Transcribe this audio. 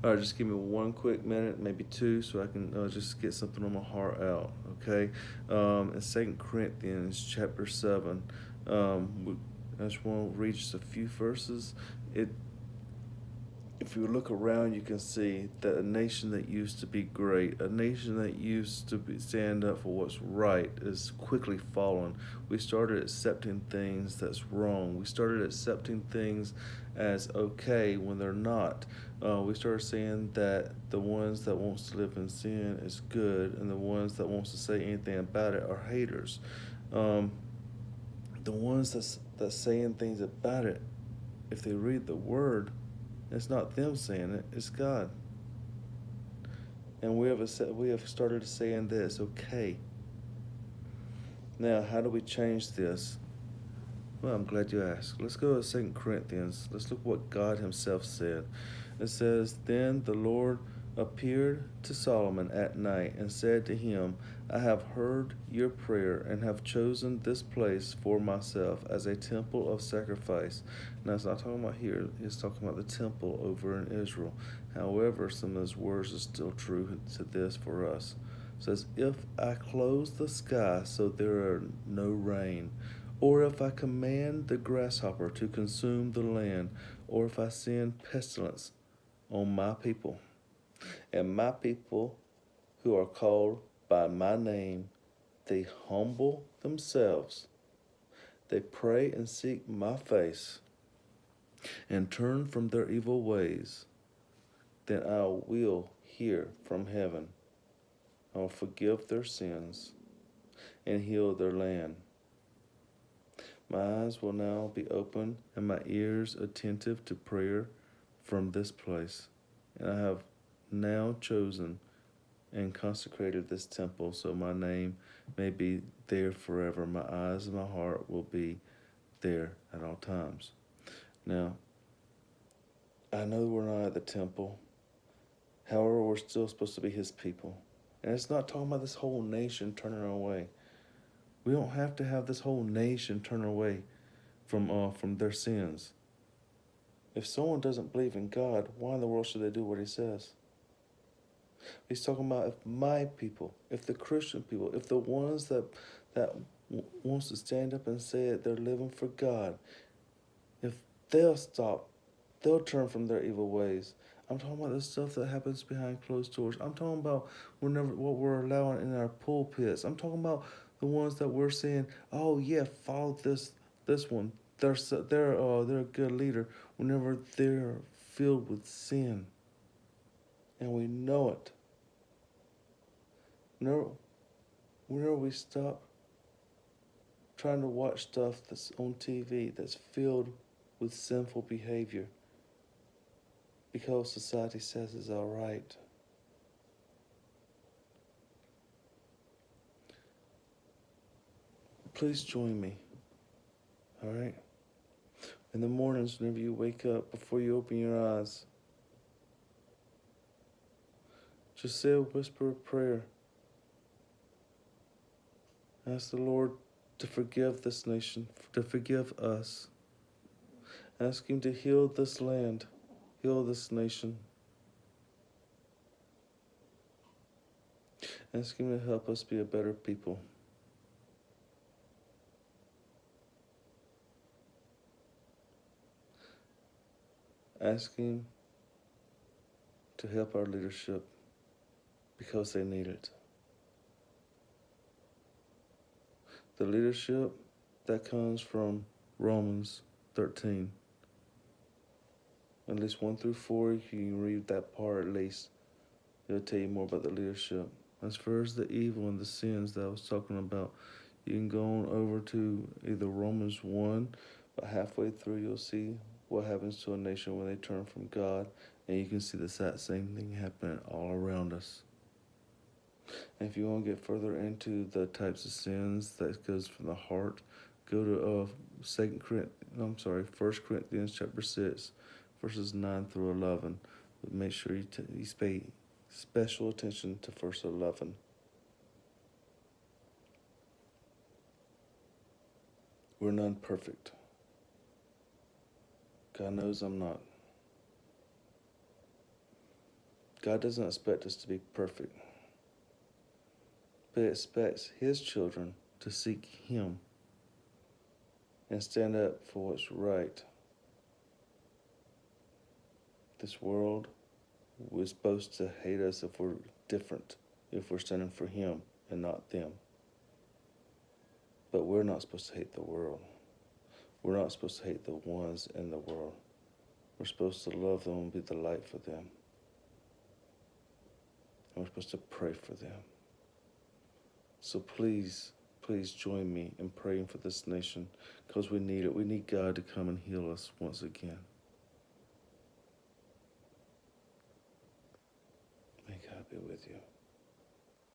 All right, just give me one quick minute, maybe two, so I can just get something on my heart out. Okay, in Second Corinthians chapter 7, I just want to read just a few verses. It If you look around, you can see that a nation that used to be great, a nation that used to stand up for what's right, is quickly fallen. We started accepting things that's wrong. We started accepting things as okay when they're not. We started saying that the ones that wants to live in sin is good, and the ones that wants to say anything about it are haters. Um, the ones that's saying things about it, if they read the word, it's not them saying it, it's God. And we have started saying that it's okay. Now, how do we change this? Well, I'm glad you asked. Let's go to 2 Corinthians. Let's look what God Himself said. It says, Then the Lord appeared to Solomon at night and said to him, I have heard your prayer and have chosen this place for myself as a temple of sacrifice. Now, it's not talking about here, it's talking about the temple over in Israel. However, some of those words are still true to this for us. It says, If I close the sky so there are no rain, or if I command the grasshopper to consume the land, or if I send pestilence on my people, and my people who are called by my name, they humble themselves, they pray and seek my face, and turn from their evil ways, then I will hear from heaven. I will forgive their sins and heal their land. My eyes will now be open and my ears attentive to prayer from this place. And I have now chosen and consecrated this temple so my name may be there forever. My eyes and my heart will be there at all times. Now, I know we're not at the temple. However, we're still supposed to be His people. And it's not talking about this whole nation turning away. We don't have to have this whole nation turn away from their sins. If someone doesn't believe in God, why in the world should they do what He says? He's talking about if my people, if the Christian people, if the ones that wants to stand up and say that they're living for God, if they'll stop, they'll turn from their evil ways. I'm talking about the stuff that happens behind closed doors. I'm talking about what we're allowing in our pulpits. I'm talking about the ones that we're saying, oh yeah, follow this one. They're a good leader whenever they're filled with sin, and we know it. Whenever we stop trying to watch stuff that's on TV that's filled with sinful behavior because society says it's all right. Please join me, all right? In the mornings, whenever you wake up, before you open your eyes, just say a whisper of prayer. Ask the Lord to forgive this nation, to forgive us. Ask Him to heal this land, heal this nation. Ask Him to help us be a better people. Ask Him to help our leadership because they need it. The leadership that comes from Romans 13. At least 1 through 4, you can read that part at least. It'll tell you more about the leadership. As far as the evil and the sins that I was talking about, you can go on over to either Romans 1, but halfway through you'll see what happens to a nation when they turn from God, and you can see the same thing happening all around us. And if you want to get further into the types of sins that goes from the heart, go to 1 Corinthians chapter 6, verses 9 through 11. But make sure you pay special attention to verse 11. We're none perfect. God knows I'm not. God doesn't expect us to be perfect, but He expects His children to seek Him and stand up for what's right. This world was supposed to hate us if we're different, if we're standing for Him and not them. But we're not supposed to hate the world. We're not supposed to hate the ones in the world. We're supposed to love them and be the light for them. And we're supposed to pray for them. So please, please join me in praying for this nation, because we need it. We need God to come and heal us once again. May God be with you.